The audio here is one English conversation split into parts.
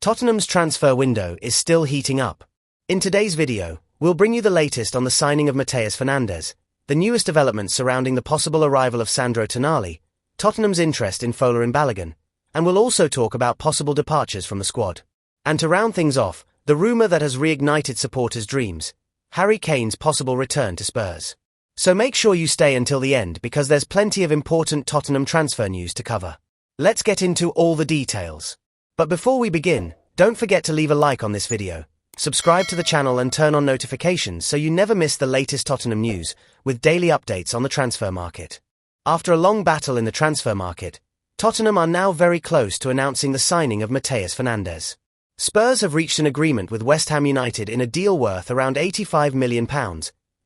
Tottenham's transfer window is still heating up. In today's video, we'll bring you the latest on the signing of Matteas Fernandez, the newest developments surrounding the possible arrival of Sandro Tonáhli, Tottenham's interest in Folarin Balogun, and we'll also talk about possible departures from the squad. And to round things off, the rumour that has reignited supporters' dreams, Harry Kane's possible return to Spurs. So make sure you stay until the end because there's plenty of important Tottenham transfer news to cover. Let's get into all the details. But before we begin, don't forget to leave a like on this video, subscribe to the channel and turn on notifications so you never miss the latest Tottenham news, with daily updates on the transfer market. After a long battle in the transfer market, Tottenham are now very close to announcing the signing of Mateus Fernandez. Spurs have reached an agreement with West Ham United in a deal worth around £85 million,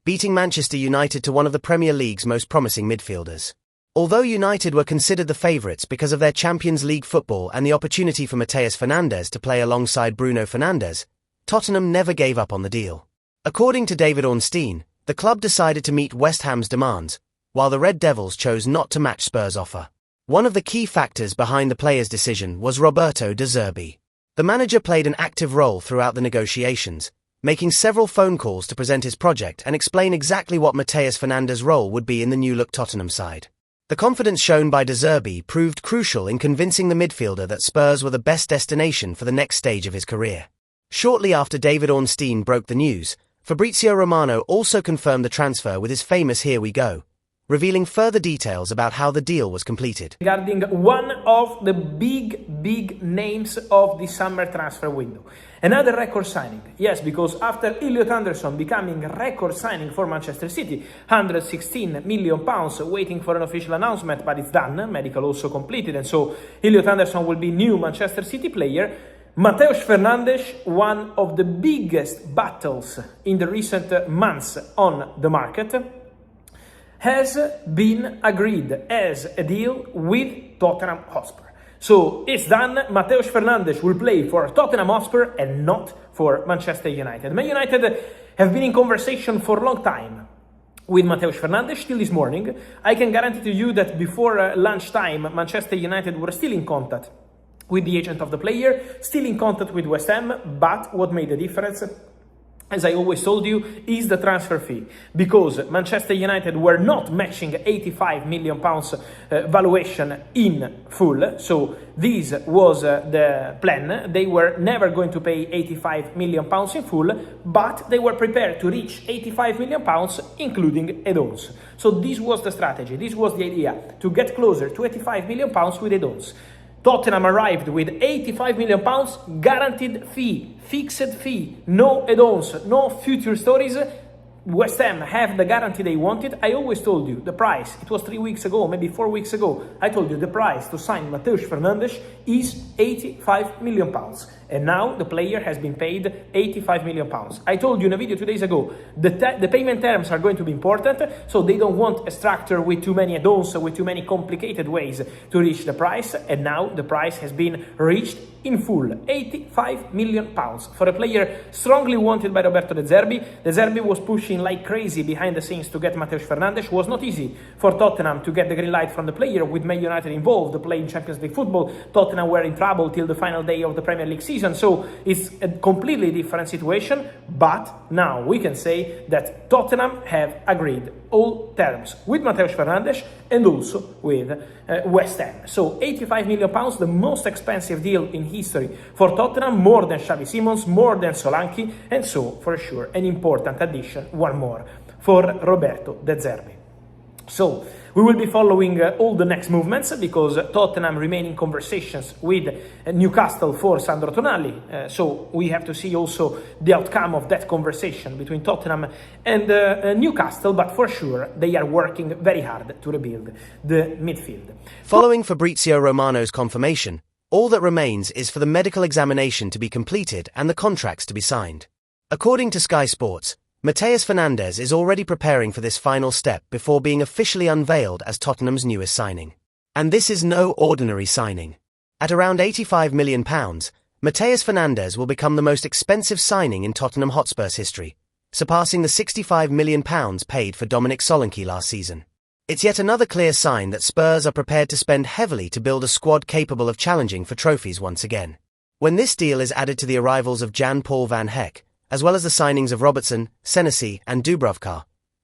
beating Manchester United to one of the Premier League's most promising midfielders. Although United were considered the favourites because of their Champions League football and the opportunity for Mateus Fernandez to play alongside Bruno Fernandes, Tottenham never gave up on the deal. According to David Ornstein, the club decided to meet West Ham's demands, while the Red Devils chose not to match Spurs' offer. One of the key factors behind the player's decision was Roberto De Zerbi. The manager played an active role throughout the negotiations, making several phone calls to present his project and explain exactly what Mateus Fernandez' role would be in the new-look Tottenham side. The confidence shown by De Zerbi proved crucial in convincing the midfielder that Spurs were the best destination for the next stage of his career. Shortly after David Ornstein broke the news, Fabrizio Romano also confirmed the transfer with his famous "Here we go," revealing further details about how the deal was completed. Regarding one of the big names of the summer transfer window. Another record signing. Yes, because after Elliot Anderson becoming a record signing for Manchester City, £116 million waiting for an official announcement, but it's done, medical also completed, and so Elliot Anderson will be new Manchester City player. Mateus Fernandes, one of the biggest battles in the recent months on the market, has been agreed as a deal with Tottenham Hotspur. So it's done. Mateus Fernandes will play for Tottenham Hotspur and not for Manchester United. Man United have been in conversation for a long time with Mateus Fernandes till this morning. I can guarantee to you that before lunchtime, Manchester United were still in contact with the agent of the player, still in contact with West Ham, but what made the difference, as I always told you, is the transfer fee. Because Manchester United were not matching £85 million valuation in full. So this was the plan. They were never going to pay £85 million in full, but they were prepared to reach £85 million, including add-ons. So this was the strategy. This was the idea, to get closer to £85 million with add-ons. Tottenham arrived with £85 million guaranteed fee, fixed fee, no add-ons, no future stories. West Ham have the guarantee they wanted. I always told you the price, it was 3 weeks ago, maybe 4 weeks ago, I told you the price to sign Mateus Fernandes is £85 million. And now the player has been paid £85 million. I told you in a video 2 days ago, the payment terms are going to be important, so they don't want a structure with too many add-ons, with too many complicated ways to reach the price, and now the price has been reached in full, £85 million for a player strongly wanted by Roberto De Zerbi. De Zerbi was pushing like crazy behind the scenes to get Mateus Fernandes. It was not easy for Tottenham to get the green light from the player, with Man United involved, playing Champions League football. Tottenham were in trouble till the final day of the Premier League season, so it's a completely different situation. But now we can say that Tottenham have agreed all terms with Mateus Fernandes and also with West Ham. So £85 million, the most expensive deal in history for Tottenham, more than Xavi Simons, more than Solanke, and so for sure an important addition, one more, for Roberto De Zerbi. So we will be following all the next movements because Tottenham remain in conversations with Newcastle for Sandro Tonáhli. So we have to see also the outcome of that conversation between Tottenham and Newcastle, but for sure they are working very hard to rebuild the midfield. Following Fabrizio Romano's confirmation, all that remains is for the medical examination to be completed and the contracts to be signed. According to Sky Sports, Matteas Fernandez is already preparing for this final step before being officially unveiled as Tottenham's newest signing. And this is no ordinary signing. At around £85 million, Matteas Fernandez will become the most expensive signing in Tottenham Hotspur's history, surpassing the £65 million paid for Dominic Solanke last season. It's yet another clear sign that Spurs are prepared to spend heavily to build a squad capable of challenging for trophies once again. When this deal is added to the arrivals of Jan-Paul van Heck, as well as the signings of Robertson, Senesi, and Dubravka,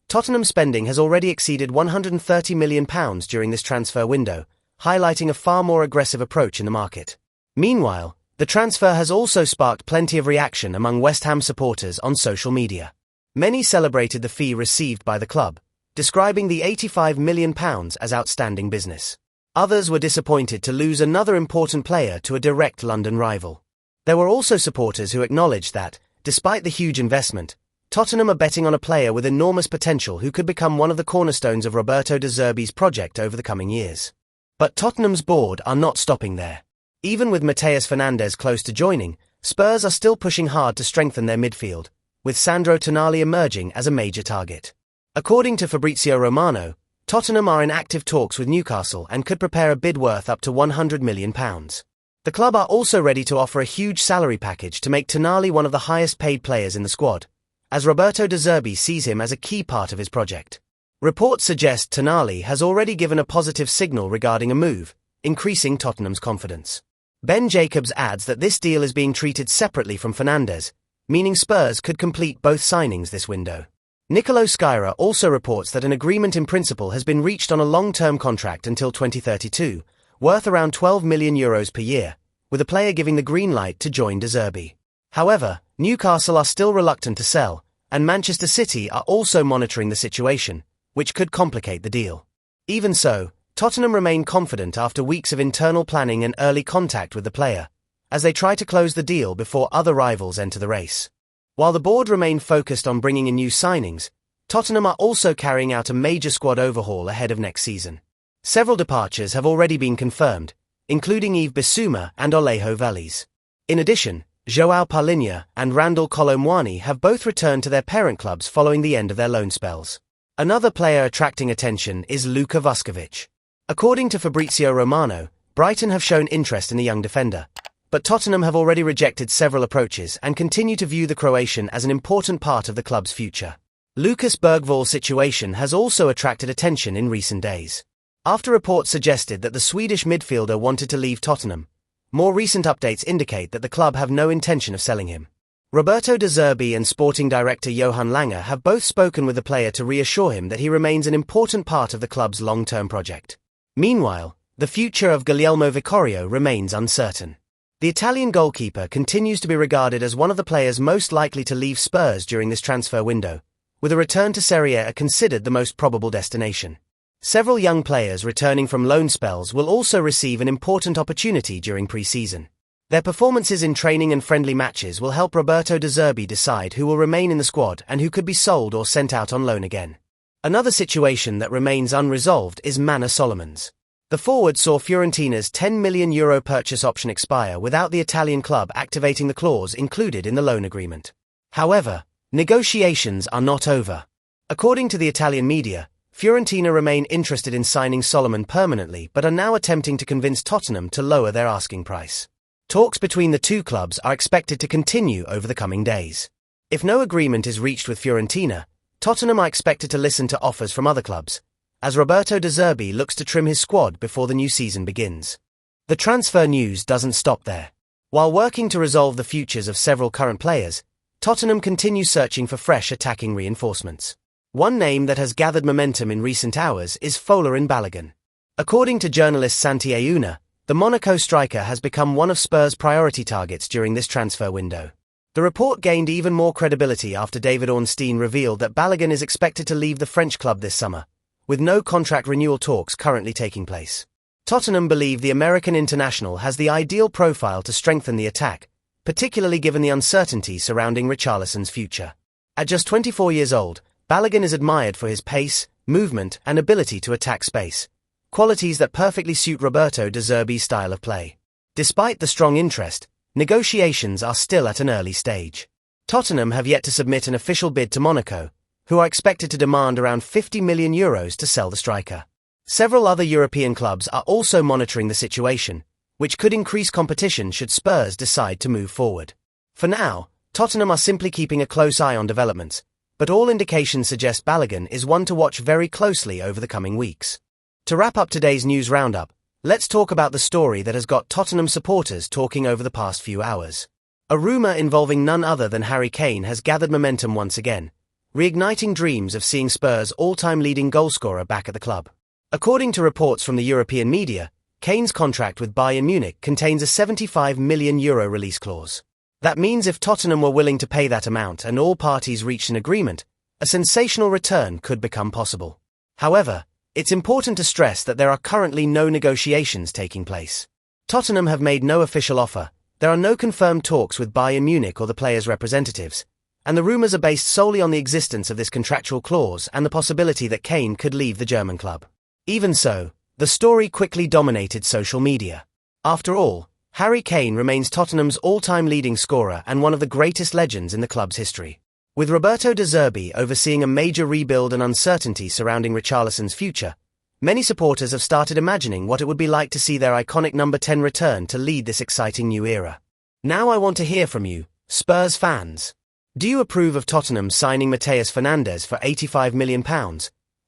Tottenham's spending has already exceeded £130 million during this transfer window, highlighting a far more aggressive approach in the market. Meanwhile, the transfer has also sparked plenty of reaction among West Ham supporters on social media. Many celebrated the fee received by the club, describing the £85 million as outstanding business. Others were disappointed to lose another important player to a direct London rival. There were also supporters who acknowledged that, despite the huge investment, Tottenham are betting on a player with enormous potential who could become one of the cornerstones of Roberto De Zerbi's project over the coming years. But Tottenham's board are not stopping there. Even with Matteas Fernandez close to joining, Spurs are still pushing hard to strengthen their midfield, with Sandro Tonáhli emerging as a major target. According to Fabrizio Romano, Tottenham are in active talks with Newcastle and could prepare a bid worth up to £100 million. The club are also ready to offer a huge salary package to make Tonali one of the highest paid players in the squad, as Roberto De Zerbi sees him as a key part of his project. Reports suggest Tonali has already given a positive signal regarding a move, increasing Tottenham's confidence. Ben Jacobs adds that this deal is being treated separately from Fernandes, meaning Spurs could complete both signings this window. Nicolo Skyra also reports that an agreement in principle has been reached on a long-term contract until 2032, worth around €12 million per year, with the player giving the green light to join De Zerbi. However, Newcastle are still reluctant to sell, and Manchester City are also monitoring the situation, which could complicate the deal. Even so, Tottenham remain confident after weeks of internal planning and early contact with the player, as they try to close the deal before other rivals enter the race. While the board remain focused on bringing in new signings, Tottenham are also carrying out a major squad overhaul ahead of next season. Several departures have already been confirmed, including Yves Bissouma and Alejo Veliz. In addition, João Palhinha and Randall Kolo Muani have both returned to their parent clubs following the end of their loan spells. Another player attracting attention is Luka Vuskovic. According to Fabrizio Romano, Brighton have shown interest in the young defender, but Tottenham have already rejected several approaches and continue to view the Croatian as an important part of the club's future. Lucas Bergvall's situation has also attracted attention in recent days. After reports suggested that the Swedish midfielder wanted to leave Tottenham, more recent updates indicate that the club have no intention of selling him. Roberto De Zerbi and sporting director Johan Lange have both spoken with the player to reassure him that he remains an important part of the club's long-term project. Meanwhile, the future of Guglielmo Vicario remains uncertain. The Italian goalkeeper continues to be regarded as one of the players most likely to leave Spurs during this transfer window, with a return to Serie A considered the most probable destination. Several young players returning from loan spells will also receive an important opportunity during pre-season. Their performances in training and friendly matches will help Roberto De Zerbi decide who will remain in the squad and who could be sold or sent out on loan again. Another situation that remains unresolved is Manor Solomon's. The forward saw Fiorentina's €10 million purchase option expire without the Italian club activating the clause included in the loan agreement. However, negotiations are not over. According to the Italian media, Fiorentina remain interested in signing Solomon permanently but are now attempting to convince Tottenham to lower their asking price. Talks between the two clubs are expected to continue over the coming days. If no agreement is reached with Fiorentina, Tottenham are expected to listen to offers from other clubs, as Roberto De Zerbi looks to trim his squad before the new season begins. The transfer news doesn't stop there. While working to resolve the futures of several current players, Tottenham continues searching for fresh attacking reinforcements. One name that has gathered momentum in recent hours is Folarin Balogun. According to journalist Santi Auna, the Monaco striker has become one of Spurs' priority targets during this transfer window. The report gained even more credibility after David Ornstein revealed that Balagan is expected to leave the French club this summer, with no contract renewal talks currently taking place. Tottenham believe the American international has the ideal profile to strengthen the attack, particularly given the uncertainty surrounding Richarlison's future. At just 24 years old, Balagan is admired for his pace, movement, and ability to attack space, qualities that perfectly suit Roberto De Zerbi's style of play. Despite the strong interest, negotiations are still at an early stage. Tottenham have yet to submit an official bid to Monaco, who are expected to demand around €50 million to sell the striker. Several other European clubs are also monitoring the situation, which could increase competition should Spurs decide to move forward. For now, Tottenham are simply keeping a close eye on developments, but all indications suggest Balagan is one to watch very closely over the coming weeks. To wrap up today's news roundup, Let's talk about the story that has got Tottenham supporters talking over the past few hours. A rumour involving none other than Harry Kane has gathered momentum once again, reigniting dreams of seeing Spurs' all-time leading goalscorer back at the club. According to reports from the European media, Kane's contract with Bayern Munich contains a €75 million release clause. That means if Tottenham were willing to pay that amount and all parties reached an agreement, a sensational return could become possible. However, it's important to stress that there are currently no negotiations taking place. Tottenham have made no official offer, there are no confirmed talks with Bayern Munich or the players' representatives, and the rumours are based solely on the existence of this contractual clause and the possibility that Kane could leave the German club. Even so, the story quickly dominated social media. After all, Harry Kane remains Tottenham's all-time leading scorer and one of the greatest legends in the club's history. With Roberto De Zerbi overseeing a major rebuild and uncertainty surrounding Richarlison's future, many supporters have started imagining what it would be like to see their iconic number 10 return to lead this exciting new era. Now I want to hear from you, Spurs fans. Do you approve of Tottenham signing Matteas Fernandez for £85 million?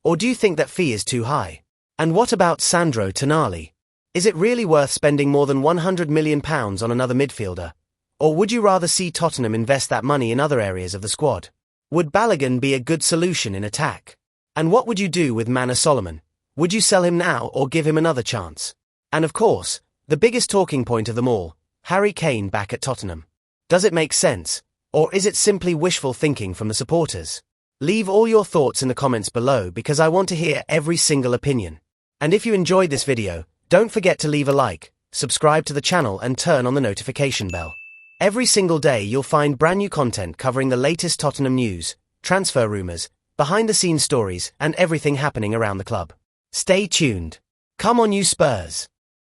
Or do you think that fee is too high? And what about Sandro Tonáhli? Is it really worth spending more than £100 million on another midfielder? Or would you rather see Tottenham invest that money in other areas of the squad? Would Balagan be a good solution in attack? And what would you do with Manor Solomon? Would you sell him now or give him another chance? And of course, the biggest talking point of them all, Harry Kane back at Tottenham. Does it make sense? Or is it simply wishful thinking from the supporters? Leave all your thoughts in the comments below because I want to hear every single opinion. And if you enjoyed this video, don't forget to leave a like, subscribe to the channel and turn on the notification bell. Every single day you'll find brand new content covering the latest Tottenham news, transfer rumours, behind-the-scenes stories and everything happening around the club. Stay tuned. Come on you Spurs!